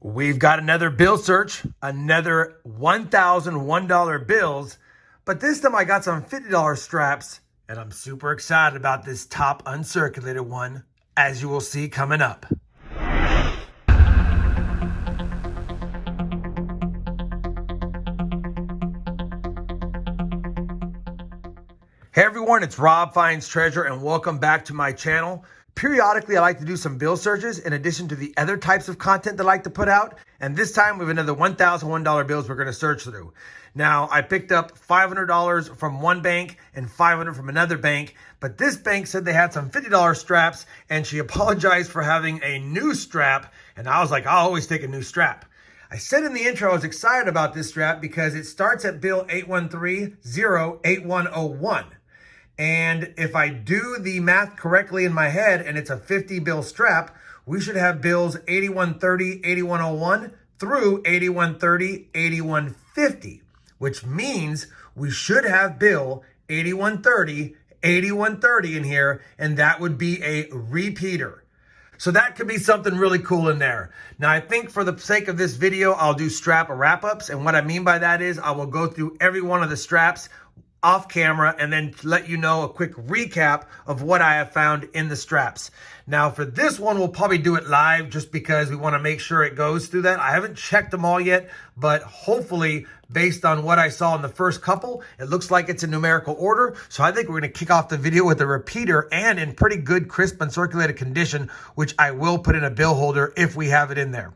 We've got another bill search, another $1,001 bills, but this time I got some $50 straps, and I'm super excited about this top uncirculated one, as you will see coming up. Hey everyone, it's Rob Finds Treasure, and welcome back to my channel. Periodically, I like to do some bill searches in addition to the other types of content that I like to put out. And this time we have another $1,001 bills we're going to search through. Now, I picked up $500 from one bank and $500 from another bank, but this bank said they had some $50 straps, and she apologized for having a new strap. And I was like, I'll always take a new strap. I said in the intro I was excited about this strap because it starts at bill 813-08101. And if I do the math correctly in my head and it's a 50 bill strap, we should have bills 8130, 8101 through 8130, 8150, which means we should have bill 8130, 8130 in here, and that would be a repeater. So that could be something really cool in there. Now, I think for the sake of this video, I'll do strap wrap-ups. And what I mean by that is I will go through every one of the straps off camera and then let you know a quick recap of what I have found in the straps. Now for this one, we'll probably do it live just because we want to make sure it goes through that. I haven't checked them all yet, but hopefully based on what I saw in the first couple, it looks like it's in numerical order. So I think we're going to kick off the video with a repeater and in pretty good crisp uncirculated condition, which I will put in a bill holder if we have it in there.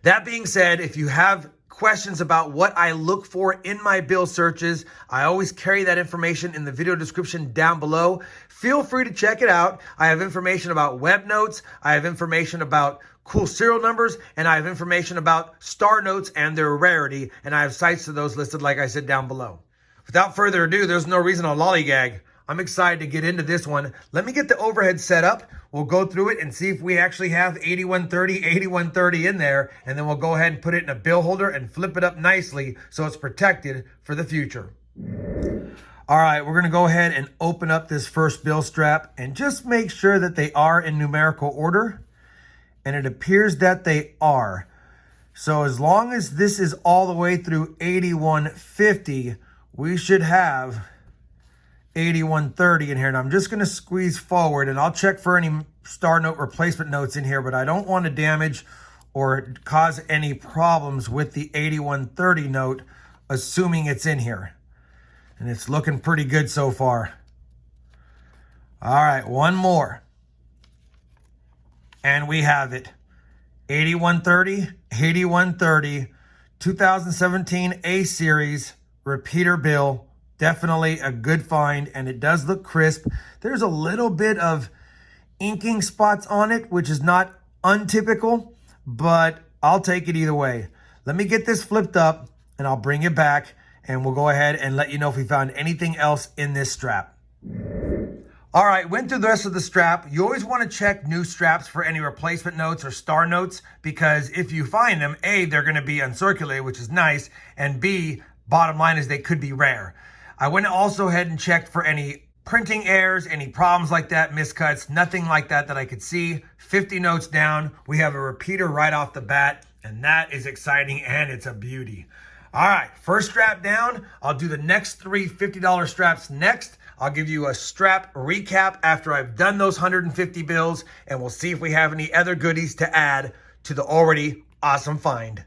That being said, if you have questions about what I look for in my bill searches, I always carry that information in the video description down below. Feel free to check it out. I have information about web notes, I have information about cool serial numbers, and I have information about star notes and their rarity, and I have sites to those listed like I said down below. Without further ado, there's no reason to lollygag. I'm excited to get into this one. Let me get the overhead set up. We'll go through it and see if we actually have 8130, 8130 in there. And then we'll go ahead and put it in a bill holder and flip it up nicely so it's protected for the future. All right, we're going to go ahead and open up this first bill strap and just make sure that they are in numerical order. And it appears that they are. So as long as this is all the way through 8150, we should have 8130 in here. And I'm just going to squeeze forward and I'll check for any star note replacement notes in here, but I don't want to damage or cause any problems with the 8130 note, assuming it's in here. And it's looking pretty good so far. All right, one more. And we have it. 8130, 8130, 2017 A series repeater bill. Definitely a good find, and it does look crisp. There's a little bit of inking spots on it, which is not untypical, but I'll take it either way. Let me get this flipped up, and I'll bring it back, and we'll go ahead and let you know if we found anything else in this strap. All right, went through the rest of the strap. You always want to check new straps for any replacement notes or star notes, because if you find them, A, they're going to be uncirculated, which is nice, and B, bottom line is they could be rare. I went also ahead and checked for any printing errors, any problems like that, miscuts, nothing like that I could see. 50 notes down, we have a repeater right off the bat, and that is exciting, and it's a beauty. All right, first strap down. I'll do the next three $50 straps next. I'll give you a strap recap after I've done those 150 bills, and we'll see if we have any other goodies to add to the already awesome find.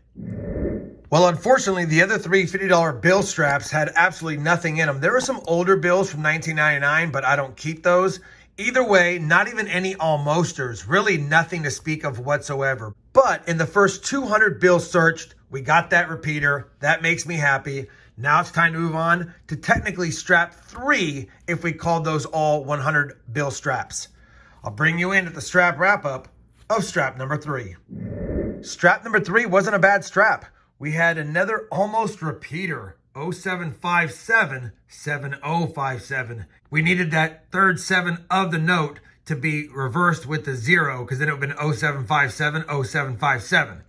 Well, unfortunately, the other three $50 bill straps had absolutely nothing in them. There were some older bills from 1999, but I don't keep those. Either way, not even any almosters, really nothing to speak of whatsoever. But in the first 200 bills searched, we got that repeater. That makes me happy. Now it's time to move on to technically strap 3 if we called those all 100 bill straps. I'll bring you in at the strap wrap up of strap number 3. Strap number 3 wasn't a bad strap. We had another almost repeater, 0757, 7057. We needed that third 7 of the note to be reversed with the 0, because then it would have been 0757, 0757.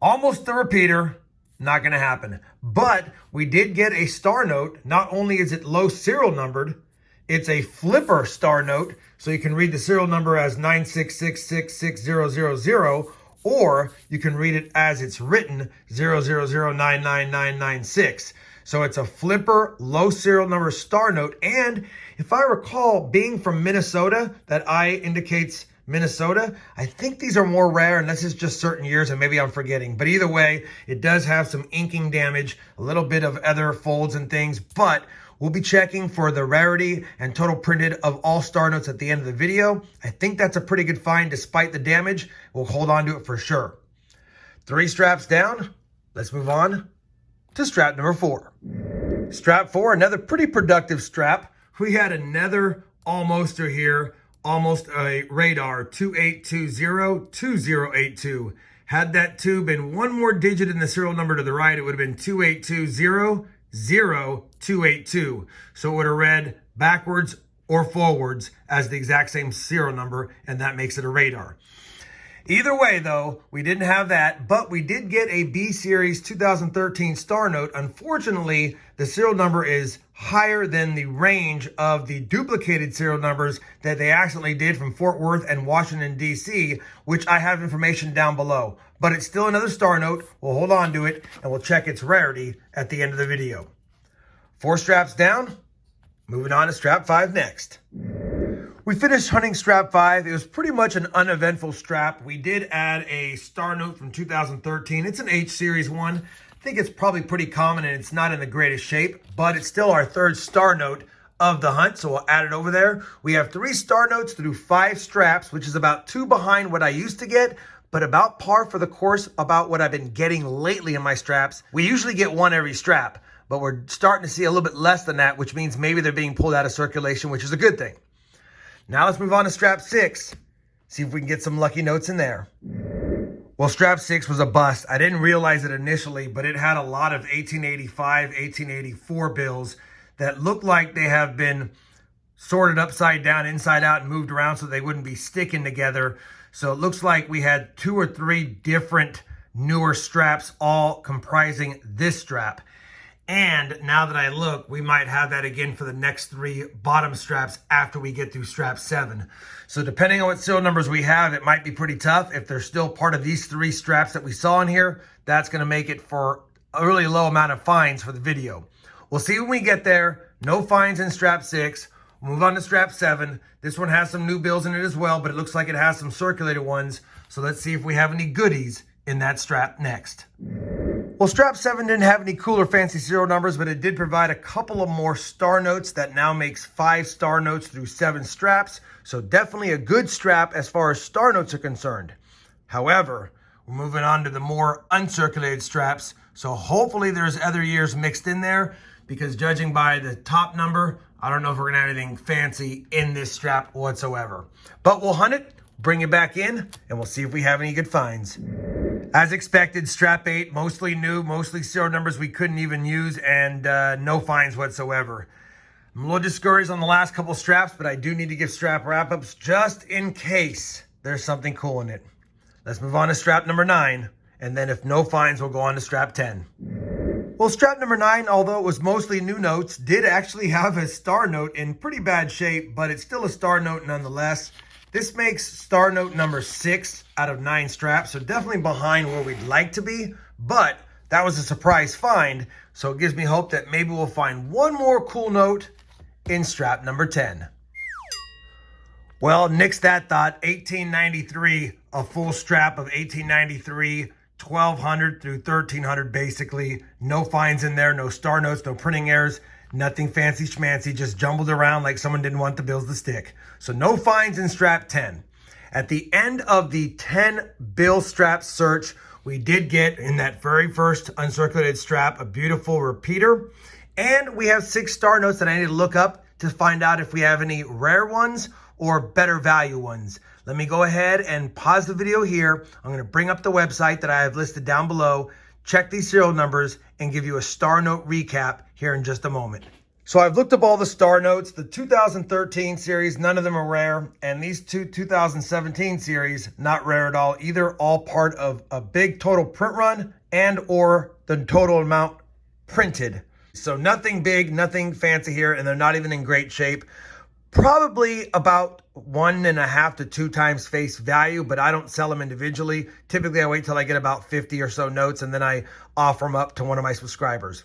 Almost the repeater, not going to happen. But we did get a star note. Not only is it low serial numbered, it's a flipper star note, so you can read the serial number as 966660000, or you can read it as it's written, 000999996. So it's a flipper, low serial number star note. And if I recall, being from Minnesota, that I indicates Minnesota, I think these are more rare, and this is just certain years, and maybe I'm forgetting. But either way, it does have some inking damage, a little bit of other folds and things, but we'll be checking for the rarity and total printed of all star notes at the end of the video. I think that's a pretty good find despite the damage. We'll hold on to it for sure. 3 straps down. Let's move on to strap number 4. Strap 4, another pretty productive strap. We had another almoster here, almost a radar, 28202082. Had that 2 been one more digit in the serial number to the right, it would have been 28200282. So it would have read backwards or forwards as the exact same serial number, and that makes it a radar. Either way, though, we didn't have that, but we did get a B Series 2013 star note. Unfortunately, the serial number is higher than the range of the duplicated serial numbers that they accidentally did from Fort Worth and Washington, D.C., which I have information down below. But it's still another star note. We'll hold on to it, and we'll check its rarity at the end of the video. 4 straps down. Moving on to strap 5 next. We finished hunting strap 5. It was pretty much an uneventful strap. We did add a star note from 2013. It's an H Series one. I think it's probably pretty common and it's not in the greatest shape, but it's still our 3rd star note of the hunt, so we'll add it over there. We have 3 star notes through 5 straps, which is about 2 behind what I used to get, but about par for the course about what I've been getting lately in my straps. We usually get 1 every strap, but we're starting to see a little bit less than that, which means maybe they're being pulled out of circulation, which is a good thing. Now let's move on to strap 6. See if we can get some lucky notes in there. Well, strap 6 was a bust. I didn't realize it initially, but it had a lot of 1885, 1884 bills that look like they have been sorted upside down, inside out, and moved around so they wouldn't be sticking together. So it looks like we had 2 or 3 different newer straps all comprising this strap. And now that I look, we might have that again for the next 3 bottom straps after we get through strap 7. So depending on what serial numbers we have, it might be pretty tough. If they're still part of these 3 straps that we saw in here, that's going to make it for a really low amount of finds for the video. We'll see when we get there. No finds in strap 6. We'll move on to strap 7. This one has some new bills in it as well, but it looks like it has some circulated ones. So let's see if we have any goodies in that strap next. Well, strap 7 didn't have any cool or fancy serial numbers, but it did provide a couple of more star notes that now makes 5 star notes through 7 straps. So definitely a good strap as far as star notes are concerned. However, we're moving on to the more uncirculated straps. So hopefully there's other years mixed in there, because judging by the top number, I don't know if we're gonna have anything fancy in this strap whatsoever. But we'll hunt it, bring it back in, and we'll see if we have any good finds. As expected, strap 8, mostly new, mostly serial numbers we couldn't even use, and no finds whatsoever. I'm a little discouraged on the last couple straps, but I do need to give strap wrap-ups just in case there's something cool in it. Let's move on to strap number 9, and then if no finds, we'll go on to strap 10. Well, strap number 9, although it was mostly new notes, did actually have a star note in pretty bad shape, but it's still a star note nonetheless. This makes star note number 6 out of 9 straps, so definitely behind where we'd like to be, but that was a surprise find, so it gives me hope that maybe we'll find one more cool note in strap number 10. Well, nix that thought. 1893, a full strap of 1893, 1200 through 1300 basically. No finds in there, no star notes, no printing errors. Nothing fancy schmancy, just jumbled around like someone didn't want the bills to stick. So no finds in strap 10. At the end of the 10 bill strap search, we did get in that very first uncirculated strap a beautiful repeater. And we have 6 star notes that I need to look up to find out if we have any rare ones or better value ones. Let me go ahead and pause the video here. I'm going to bring up the website that I have listed down below, check these serial numbers, and give you a star note recap here in just a moment. So I've looked up all the star notes. The 2013 series, none of them are rare. And these 2017 series, not rare at all. Either all part of a big total print run and or the total amount printed. So nothing big, nothing fancy here, and they're not even in great shape. Probably about 1.5 to 2 times face value, but I don't sell them individually. Typically, I wait till I get about 50 or so notes, and then I offer them up to one of my subscribers.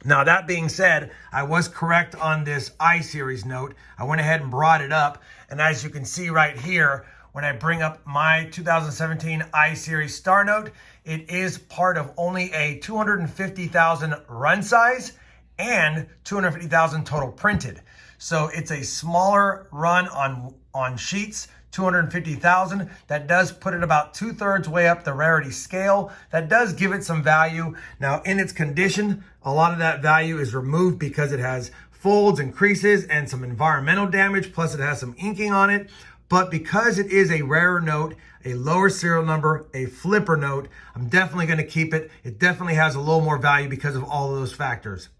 Now, that being said, I was correct on this I series note. I went ahead and brought it up, and as you can see right here, when I bring up my 2017 I series star note, it is part of only a 250,000 run size and 250,000 total printed. So it's a smaller run on sheets, 250,000. That does put it about 2/3 way up the rarity scale. That does give it some value. Now, in its condition, a lot of that value is removed because it has folds and creases and some environmental damage, plus it has some inking on it. But because it is a rarer note, a lower serial number, a flipper note, I'm definitely going to keep it. It definitely has a little more value because of all of those factors.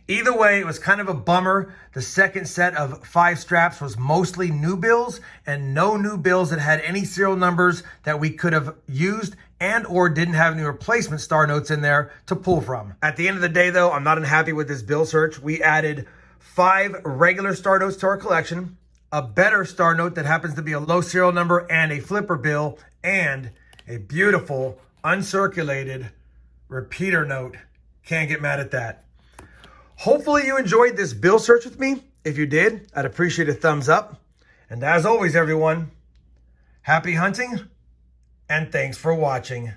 Either way, it was kind of a bummer. The second set of 5 straps was mostly new bills and no new bills that had any serial numbers that we could have used and or didn't have any replacement star notes in there to pull from. At the end of the day, though, I'm not unhappy with this bill search. We added 5 regular star notes to our collection, a better star note that happens to be a low serial number and a flipper bill, and a beautiful uncirculated repeater note. Can't get mad at that. Hopefully you enjoyed this bill search with me. If you did, I'd appreciate a thumbs up. And as always, everyone, happy hunting and thanks for watching.